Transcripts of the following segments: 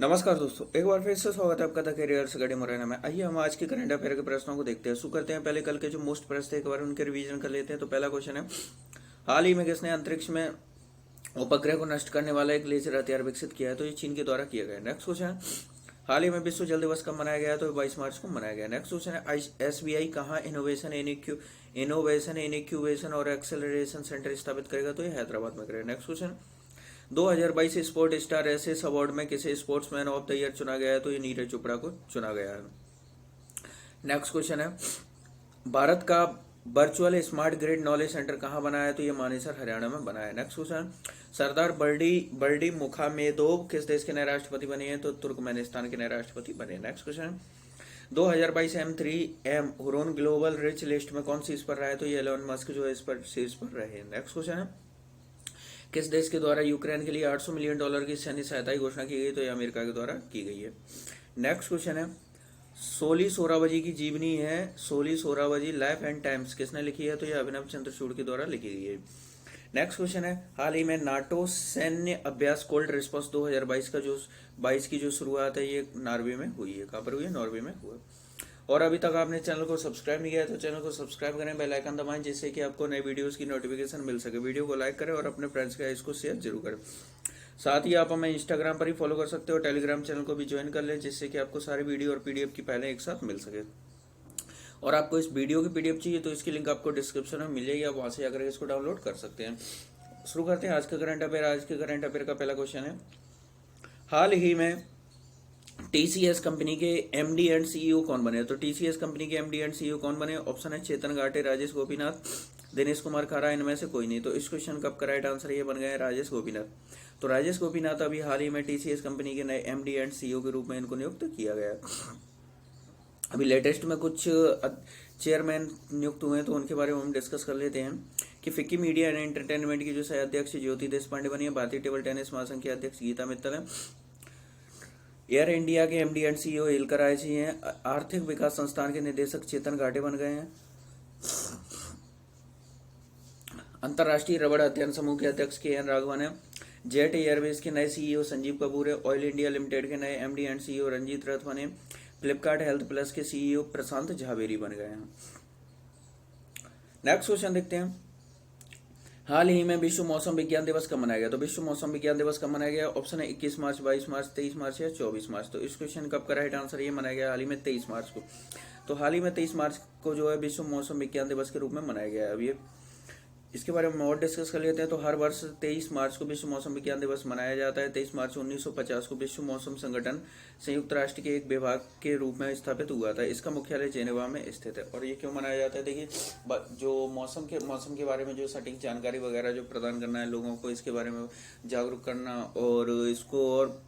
नमस्कार दोस्तों, एक बार फिर से स्वागत है आपका द करियर से गड़ी मुरैना में। आइए हम आज के करंट अफेयर के प्रश्नों को देखते हैं। शुरू करते हैं। पहले कल के जो मोस्ट प्रश्न थे एक बार उनके रिवीजन कर लेते हैं। तो पहला क्वेश्चन है, हाल ही में किसने अंतरिक्ष में उपग्रह को नष्ट करने वाला एक लेजर हथियार विकसित किया है? तो ये चीन के द्वारा किया गया है। नेक्स्ट क्वेश्चन है, हाल ही में विश्व जल दिवस कब मनाया गया है? तो 22 मार्च को मनाया गया। नेक्स्ट क्वेश्चन है, SBI कहाँ इनोवेशन इनक्यूबेशन और एक्सेलरेशन सेंटर स्थापित करेगा? तो ये हैदराबाद में करेगा। Next question, 2022 sport star aces award में किसे स्पोर्ट्समैन ऑफ द ईयर चुना गया है? तो ये नीरज चोपड़ा को चुना गया है। नेक्स्ट क्वेश्चन है, भारत का virtual smart grid knowledge centre कहाँ बना है? तो ये मानेसर हरियाणा में बना है। नेक्स्ट क्वेश्चन, सरदार बर्डी मुखामेदोव किस देश के नए राष्ट्रपति बने हैं? तो तुर्कमेनिस्तान के नए राष्ट्रपति बने। Next question, 2022 M3M Hurun global rich list में कौन शीर्ष पर रहा है? तो ये एलोन मस्क जो है इस पर शीर्ष पर रहे। नेक्स्ट क्वेश्चन है, किस देश के द्वारा यूक्रेन के लिए $800 मिलियन की सैन्य सहायता की घोषणा की गई? तो यह अमेरिका के द्वारा की गई है। नेक्स्ट क्वेश्चन है, सोली सोराबजी की जीवनी है Soli Sorabjee life and times किसने लिखी है? तो यह अभिनव चंद्रचूड़ के द्वारा लिखी गई है। नेक्स्ट क्वेश्चन है, हाल ही में नाटो सैन्य अभ्यास कोल्ड रिस्पॉन्स 2022 का जो 22 की जो शुरुआत है ये नॉर्वे में हुई है। कहाँ पर हुई है? नॉर्वे में हुआ। और अभी तक आपने चैनल को सब्सक्राइब नहीं किया है तो चैनल को सब्सक्राइब करें, बेल आइकन दबाएं जिससे कि आपको नए वीडियोस की नोटिफिकेशन मिल सके। वीडियो को लाइक करें और अपने फ्रेंड्स के इसको शेयर जरूर करें। साथ ही आप हमें इंस्टाग्राम पर ही फॉलो कर सकते हो, टेलीग्राम चैनल को भी ज्वाइन कर लें जिससे कि आपको सारी वीडियो और पीडीएफ की पहले एक साथ मिल सके। और आपको इस वीडियो की पीडीएफ चाहिए तो इसकी लिंक आपको डिस्क्रिप्शन में मिल जाएगी, आप वहां से जाकर इसको डाउनलोड कर सकते हैं। शुरू करते हैं आज का करंट अफेयर। आज के करंट अफेयर का पहला क्वेश्चन है, हाल ही में टीसीएस कंपनी के एमडी एंड सीईओ कौन बने? तो टीसीएस कंपनी के एमडी एंड सीईओ कौन बने? ऑप्शन है चेतन गाटे, राजेश गोपीनाथ, दिनेश कुमार खारा, इनमें से कोई नहीं। तो इस क्वेश्चन का आपका राइट आंसर ये बन गया है राजेश गोपीनाथ। तो राजेश गोपीनाथ अभी हाल ही में टीसीएस कंपनी के नए एमडी एंड सीईओ के रूप में इनको नियुक्त किया गया। अभी लेटेस्ट में कुछ चेयरमैन नियुक्त हुए हैं तो उनके बारे में हम डिस्कस कर लेते हैं कि फिक्की मीडिया एंड एंटरटेनमेंट की जो सह अध्यक्ष ज्योति देशपांडे बनी है, भारतीय टेबल टेनिस महासंघ के अध्यक्ष गीता मित्तल है, एयर इंडिया के एमडी एंड सीईओ इलकर आयची हैं, आर्थिक विकास संस्थान के निदेशक चेतन घाटे बन गए हैं, अंतर्राष्ट्रीय रबड़ अध्ययन समूह के अध्यक्ष KN राघवन है, जेट एयरवेज के नए सीईओ संजीव कपूर है, ऑयल इंडिया लिमिटेड के नए एमडी एंड सीईओ रंजीत रथ बने, फ्लिपकार्ट हेल्थ प्लस के सीईओ प्रशांत झावेरी बन गए हैं। नेक्स्ट क्वेश्चन देखते हैं, हाल ही में विश्व मौसम विज्ञान दिवस कब मनाया गया? तो विश्व मौसम विज्ञान दिवस कब मनाया गया? ऑप्शन है 21 मार्च, 22 मार्च, 23 मार्च या 24 मार्च। तो इस क्वेश्चन का आपका राइट आंसर ये मनाया गया हाल ही में 23 मार्च को। तो हाल ही में 23 मार्च को जो है विश्व मौसम विज्ञान दिवस के रूप में मनाया गया है। अब ये इसके बारे में और डिस्कस कर लेते हैं। तो हर वर्ष 23 मार्च को विश्व मौसम विज्ञान दिवस मनाया जाता है। 23 मार्च 1950 को विश्व मौसम संगठन संयुक्त राष्ट्र के एक विभाग के रूप में स्थापित हुआ था। इसका मुख्यालय जेनेवा में स्थित है। और ये क्यों मनाया जाता है? देखिए, जो मौसम के बारे में जो सटीक जानकारी वगैरह जो प्रदान करना है लोगों को, इसके बारे में जागरूक करना और इसको और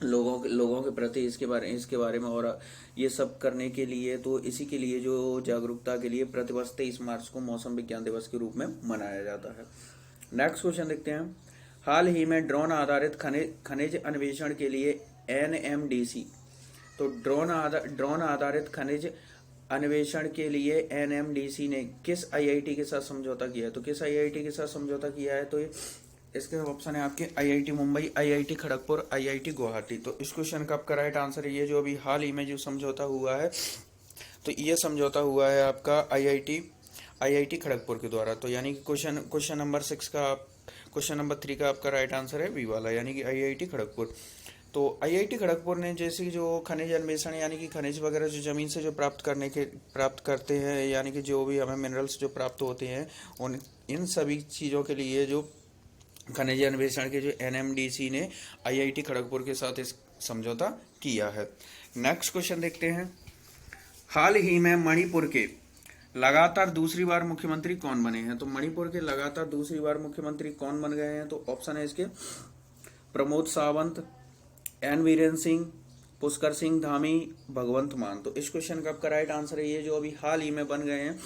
लोगों के प्रति इसके बारे में और ये सब करने के लिए, तो इसी के लिए जो जागरूकता के लिए प्रतिवर्ष 23 मार्च को मौसम विज्ञान दिवस के रूप में मनाया जाता है। नेक्स्ट क्वेश्चन देखते हैं, हाल ही में ड्रोन आधारित खनिज अन्वेषण के लिए NMDC, तो ड्रोन आधारित खनिज अन्वेषण के लिए NMDC ने किस IIT के साथ समझौता किया है? तो किस IIT के साथ समझौता किया है? तो इसके ऑप्शन है आपके IIT Mumbai, IIT Kharagpur, IIT Guwahati. तो इस क्वेश्चन का आपका राइट आंसर है ये जो अभी हाल ही में जो समझौता हुआ है, तो ये समझौता हुआ है आपका IIT खड़गपुर के द्वारा। तो यानी कि क्वेश्चन नंबर 3 का आपका राइट आंसर है बी वाला, यानी कि IIT खड़गपुर। तो IIT खड़गपुर ने जैसे जो खनिज अन्वेषण यानी कि खनिज वगैरह जो जमीन से जो प्राप्त करते हैं, यानी कि जो भी हमें मिनरल्स जो प्राप्त होते हैं, इन सभी चीज़ों के लिए जो खनिज अन्वेषण के जो NMDC ने IIT खड़गपुर के साथ इस समझौता किया है। नेक्स्ट क्वेश्चन देखते हैं, हाल ही में मणिपुर के लगातार दूसरी बार मुख्यमंत्री कौन बने हैं? तो मणिपुर के लगातार दूसरी बार मुख्यमंत्री कौन बन गए हैं? तो ऑप्शन है इसके प्रमोद सावंत, N वीरेंद्र सिंह, पुष्कर सिंह धामी, भगवंत मान। तो इस क्वेश्चन का आपका राइट आंसर है ये जो अभी हाल ही में बन गए हैं।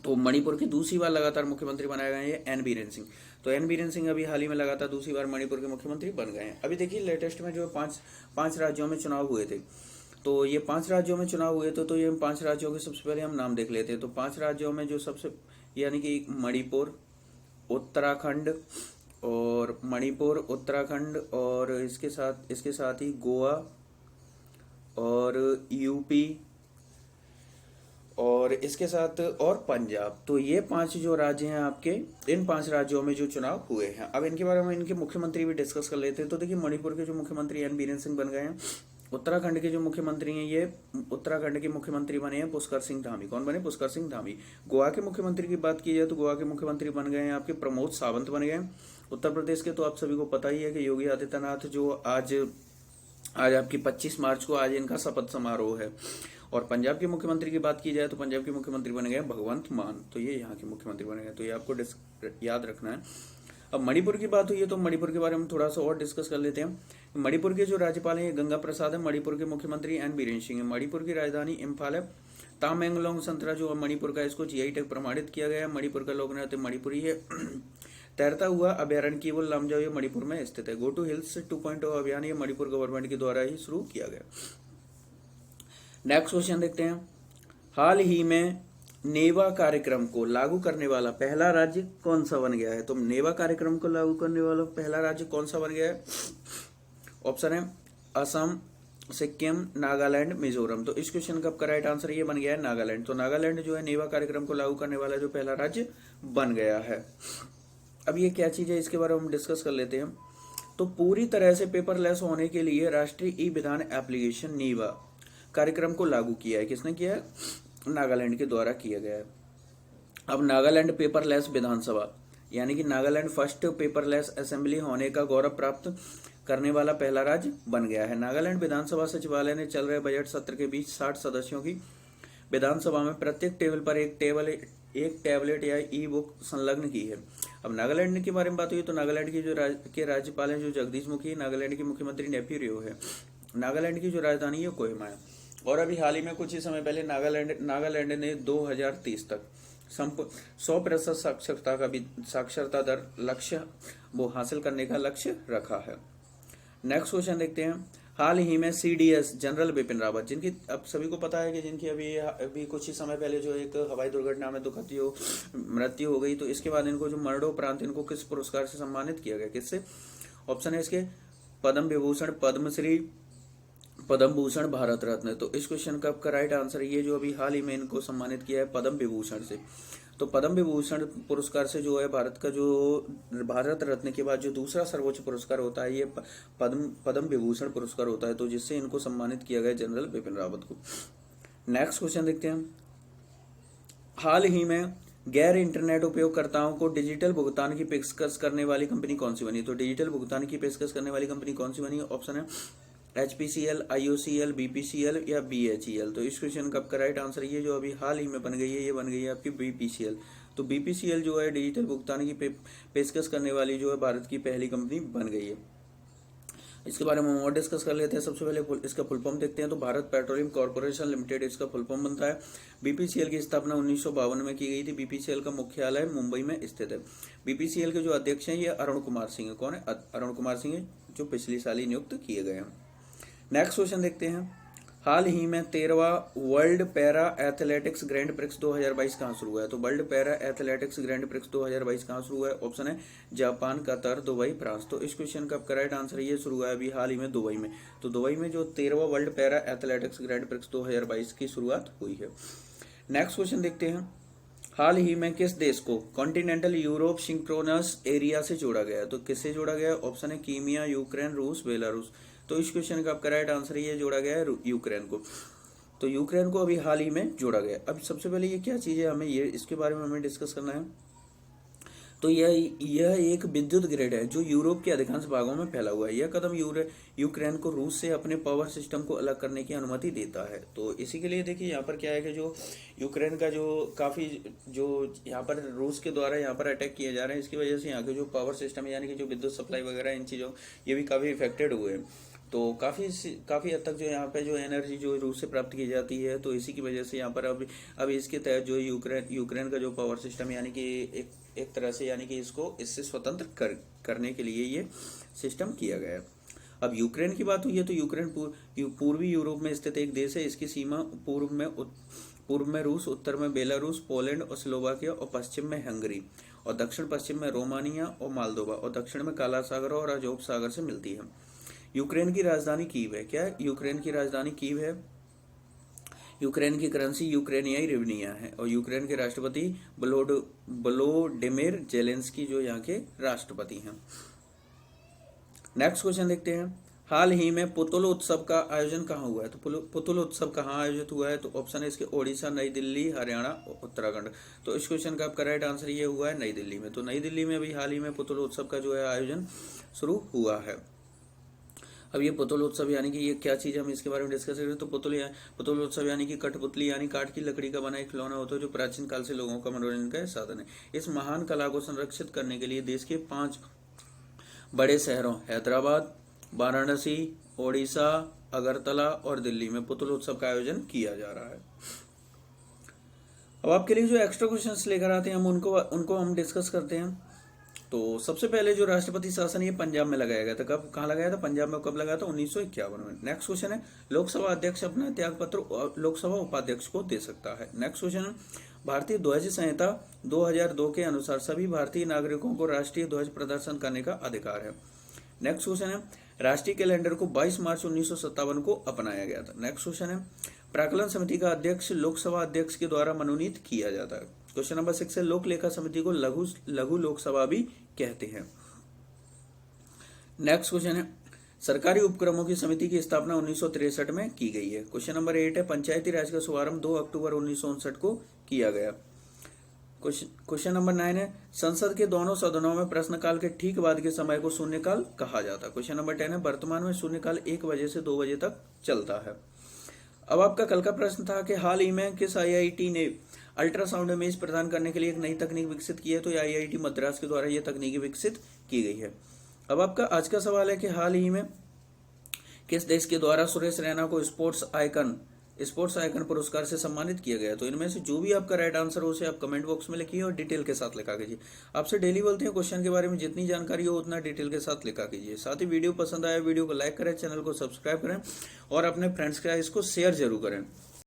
तो मणिपुर के दूसरी बार लगातार मुख्यमंत्री बनाए गए हैं N वीरेंद्र सिंह। तो N वीरेंद्र सिंह अभी हाल ही में लगातार दूसरी बार मणिपुर के मुख्यमंत्री बन गए हैं। अभी देखिए लेटेस्ट में जो पांच राज्यों में चुनाव हुए थे, तो ये 5 राज्यों में चुनाव हुए तो ये 5 राज्यों के सबसे पहले हम नाम देख लेते हैं। तो 5 राज्यों में जो सबसे यानी कि मणिपुर, उत्तराखंड और मणिपुर, उत्तराखंड और इसके साथ ही गोवा और यूपी और इसके साथ और पंजाब। तो ये 5 जो राज्य हैं आपके, इन 5 राज्यों में जो चुनाव हुए हैं। अब इनके बारे में इनके मुख्यमंत्री भी डिस्कस कर लेते हैं। तो देखिए, मणिपुर के जो मुख्यमंत्री एन बीरेन सिंह बन गए हैं। उत्तराखंड के जो मुख्यमंत्री हैं, ये उत्तराखंड के मुख्यमंत्री बने हैं पुष्कर सिंह धामी। कौन बने? पुष्कर सिंह धामी। गोवा के मुख्यमंत्री की बात की जाए तो गोवा के मुख्यमंत्री बन गए हैं आपके प्रमोद सावंत बन गए। उत्तर प्रदेश के तो आप सभी को पता ही है कि योगी आदित्यनाथ, जो आज आपकी 25 मार्च को आज इनका शपथ समारोह है। और पंजाब के मुख्यमंत्री की बात की जाए तो पंजाब के मुख्यमंत्री बने गए भगवंत मान। तो ये यहाँ के मुख्यमंत्री बने गए, तो ये आपको याद रखना है। अब मणिपुर की बात हुई है तो मणिपुर के बारे में थोड़ा सा और डिस्कस कर लेते हैं। मणिपुर के जो राज्यपाल हैं गंगा प्रसाद है। मणिपुर के मुख्यमंत्री एन बीरेन सिंह है। मणिपुर की राजधानी इम्फाल है। तामेंगलोंग संतरा जो मणिपुर का, इसको जीआई टैग प्रमाणित किया गया है। मणिपुर का लोक नृत्य मणिपुरी है। तैरता हुआ अभ्यारण्य केवल लामजाओ ये मणिपुर में स्थित है। गो टू हिल्स 2.0 अभियान ये मणिपुर गवर्नमेंट के द्वारा ही शुरू किया गया। नेक्स्ट क्वेश्चन देखते हैं। हाल ही में नेवा कार्यक्रम को लागू करने वाला पहला राज्य कौन सा बन गया है? तो नेवा कार्यक्रम को लागू करने वाला पहला राज्य कौन सा बन गया है? ऑप्शन है असम, सिक्किम, नागालैंड, मिजोरम। तो इस क्वेश्चन का आपका राइट आंसर ये बन गया है नागालैंड। तो नागालैंड जो है नेवा कार्यक्रम को लागू करने वाला जो पहला राज्य बन गया है। अब ये क्या चीज है, इसके बारे में हम डिस्कस कर लेते हैं। तो पूरी तरह से पेपरलेस होने के लिए राष्ट्रीय ई विधान एप्लीकेशन नीवा कार्यक्रम को लागू किया है। किसने किया है? नागालैंड के द्वारा किया गया है। अब नागालैंड पेपरलेस विधानसभा यानी कि नागालैंड फर्स्ट पेपरलेस असेंबली होने का गौरव प्राप्त करने वाला पहला राज्य बन गया है। नागालैंड विधानसभा सचिवालय ने चल रहे बजट सत्र के बीच 60 सदस्यों की विधानसभा में प्रत्येक टेबल पर एक टैबलेट या ई बुक संलग्न की है। अब नागालैंड के बारे में बात हुई तो नागालैंड की जो राज्यपाल है जो जगदीश मुखी, नागालैंड के मुख्यमंत्री नेफ्यू रियो है। नागालैंड की जो राजधानी है कोहिमा है। और अभी हाल ही में कुछ ही समय पहले नागालैंड ने 2030 तक 100% साक्षरता दर लक्ष्य वो हासिल करने का लक्ष्य रखा है। नेक्स्ट क्वेश्चन देखते हैं। हाल ही में सीडीएस जनरल बिपिन रावत, जिनकी अब सभी को पता है कि जिनकी अभी कुछ ही समय पहले जो एक हवाई दुर्घटना में दुखद मृत्यु हो गई, तो इसके बाद इनको जो मरणोपरांत इनको किस पुरस्कार से सम्मानित किया गया? किससे? ऑप्शन है इसके पद्म विभूषण, पद्मश्री, पद्म भूषण, भारत रत्न। तो इस क्वेश्चन का आपका राइट आंसर ये जो अभी हाल ही में इनको सम्मानित किया है पद्म विभूषण से। तो पद्म विभूषण पुरस्कार से जो है भारत का जो भारत रत्न के बाद जो दूसरा सर्वोच्च पुरस्कार होता है ये पद्म विभूषण पुरस्कार होता है। तो जिससे इनको सम्मानित किया गया जनरल बिपिन रावत को। नेक्स्ट क्वेश्चन देखते हैं। हाल ही में गैर इंटरनेट उपयोगकर्ताओं को डिजिटल भुगतान की पेशकश करने वाली कंपनी कौन सी बनी? तो डिजिटल भुगतान की पेशकश करने वाली कंपनी कौन सी बनी? ऑप्शन है HPCL, IOCL, BPCL या BHEL। तो इस क्वेश्चन का आपका राइट आंसर ये जो अभी हाल ही में बन गई है ये बन गई है आपकी BPCL। तो BPCL जो है डिजिटल भुगतान की पेशकश करने वाली जो है भारत की पहली कंपनी बन गई है। इसके बारे में और डिस्कस कर लेते हैं। सबसे पहले इसका फुल फॉर्म देखते हैं। तो भारत पेट्रोलियम कॉर्पोरेशन लिमिटेड इसका फुल फॉर्म बनता है। BPCL की स्थापना 1952 में की गई थी। BPCL का मुख्यालय मुंबई में स्थित है। BPCL के जो अध्यक्ष हैं ये अरुण कुमार सिंह है। कौन है? अरुण कुमार सिंह है, जो पिछली साल ही नियुक्त किए गए हैं। नेक्स्ट क्वेश्चन देखते हैं। हाल ही में 13वां world para athletics grand prix 2022 कहाँ शुरू हुआ है? तो world para athletics grand prix 2022 कहाँ शुरू हुआ है? ऑप्शन है जापान, कतर, दुबई, फ्रांस। तो इस क्वेश्चन का आपका राइट आंसर ये शुरू हुआ है अभी हाल ही में दुबई में। तो दुबई में जो 13वां world para athletics grand prix 2022 की शुरुआत हुई है। नेक्स्ट क्वेश्चन देखते हैं। हाल ही में किस देश को कॉन्टिनेंटल यूरोप सिंक्रोनस एरिया से जोड़ा गया है? तो किससे जोड़ा गया है? ऑप्शन है कीमिया, यूक्रेन, रूस, बेलारूस। तो इस क्वेश्चन का आपका राइट आंसर ये जोड़ा गया है यूक्रेन को। तो यूक्रेन को अभी हाल ही में जोड़ा गया। अब सबसे पहले ये क्या चीज है, हमें ये इसके बारे में हमें डिस्कस करना है। तो यह एक विद्युत ग्रिड है जो यूरोप के अधिकांश भागों में फैला हुआ है। यह कदम यूक्रेन को रूस से अपने पावर सिस्टम को अलग करने की अनुमति देता है। तो इसी के लिए देखिए यहाँ पर क्या है कि जो यूक्रेन का जो काफी जो यहाँ पर रूस के द्वारा यहाँ पर अटैक किए जा रहे हैं, इसकी वजह से यहाँ के जो पावर सिस्टम यानी कि जो विद्युत सप्लाई वगैरह इन चीजों ये भी काफी इफेक्टेड हुए हैं। तो काफी हद तक जो यहाँ पे जो एनर्जी जो रूस से प्राप्त की जाती है, तो इसी की वजह से यहाँ पर अब इसके तहत जो यूक्रेन का जो पावर सिस्टम यानी कि एक तरह से यानी कि इससे स्वतंत्र करने के लिए ये सिस्टम किया गया है। अब यूक्रेन की बात हुई है तो यूक्रेन पूर्वी यूरोप में स्थित एक देश है। इसकी सीमा पूर्व में रूस, उत्तर में बेलारूस, पोलैंड और स्लोवाकिया और पश्चिम में हंगरी और दक्षिण पश्चिम में रोमानिया और मालदोवा, और दक्षिण में काला सागर और अजोब सागर से मिलती है। यूक्रेन की राजधानी कीव है। क्या यूक्रेन की राजधानी कीव है? यूक्रेन की करेंसी यूक्रेनियाई रिवनिया है, और यूक्रेन के राष्ट्रपति वोलोडिमिर जेलेंस्की जो यहाँ के राष्ट्रपति हैं। नेक्स्ट क्वेश्चन देखते हैं। हाल ही में पुतुल उत्सव का आयोजन कहाँ हुआ है? तो पुतुल उत्सव कहाँ आयोजित हुआ है? तो ऑप्शन है इसके ओडिशा, नई दिल्ली, हरियाणा, उत्तराखंड। तो इस क्वेश्चन का आपका राइट आंसर ये हुआ है नई दिल्ली में। तो नई दिल्ली में अभी हाल ही में पुतुल उत्सव का जो है आयोजन शुरू हुआ है। अब ये पुतुल उत्सव यानी कि ये क्या चीज, हम इसके बारे में डिस्कस करें। तो पुतुल उत्सव यानी कि कठपुतली यानी काठ की लकड़ी का बना एक खिलौना होता है जो प्राचीन काल से लोगों का मनोरंजन का साधन है। इस महान कला को संरक्षित करने के लिए देश के 5 बड़े शहरों हैदराबाद, वाराणसी, ओडिशा, अगरतला और दिल्ली में पुतुल उत्सव का आयोजन किया जा रहा है। अब आपके लिए जो एक्स्ट्रा क्वेश्चंस लेकर आते हैं हम उनको हम डिस्कस करते हैं। तो सबसे पहले जो राष्ट्रपति शासन ये पंजाब में लगाया गया था। कब, कहाँ लगाया था? पंजाब में कब लगाया था? 1951 में। नेक्स्ट क्वेश्चन है, लोकसभा अध्यक्ष अपना त्याग पत्र लोकसभा उपाध्यक्ष को दे सकता है। नेक्स्ट क्वेश्चन है, भारतीय ध्वज संहिता 2002 के अनुसार सभी भारतीय नागरिकों को राष्ट्रीय ध्वज प्रदर्शन करने का अधिकार है। नेक्स्ट क्वेश्चन है, राष्ट्रीय कैलेंडर को 22 मार्च 1957 को अपनाया गया था। नेक्स्ट क्वेश्चन है, प्राक्कलन समिति का अध्यक्ष लोकसभा अध्यक्ष के द्वारा मनोनीत किया जाता है। क्वेश्चन नंबर 6 है, लोक लेखा समिति को लघु लोकसभा भी कहते हैं। नेक्स्ट क्वेश्चन है, सरकारी उपक्रमों की समिति की स्थापना 1963 में की गई है। क्वेश्चन नंबर 8 है, पंचायती राज का शुभारंभ 2 अक्टूबर 1959 को किया गया। क्वेश्चन नंबर 9 है, संसद के दोनों सदनों में प्रश्नकाल के ठीक बाद के समय को शून्यकाल कहा जाता है। क्वेश्चन नंबर 10 है, वर्तमान में शून्यकाल 1 बजे से 2 बजे तक चलता है। अब आपका कल का प्रश्न था कि हाल ही में किस आईआईटी ने अल्ट्रासाउंड इमेज प्रदान करने के लिए एक नई तकनीक विकसित की है? तो आईआईटी मद्रास के द्वारा यह तकनीक विकसित की गई है। अब आपका आज का सवाल है कि हाल ही में किस देश के द्वारा सुरेश रैना को स्पोर्ट्स आइकन पुरस्कार से सम्मानित किया गया? तो इनमें से जो भी आपका राइट आंसर हो उसे आप कमेंट बॉक्स में लिखिए और डिटेल के साथ लिखा कीजिए। आपसे डेली बोलते हैं क्वेश्चन के बारे में जितनी जानकारी हो उतना डिटेल के साथ लिखा कीजिए। साथ ही वीडियो पसंद आया वीडियो को लाइक करें, चैनल को सब्सक्राइब करें और अपने फ्रेंड्स के साथ इसको शेयर जरूर करें।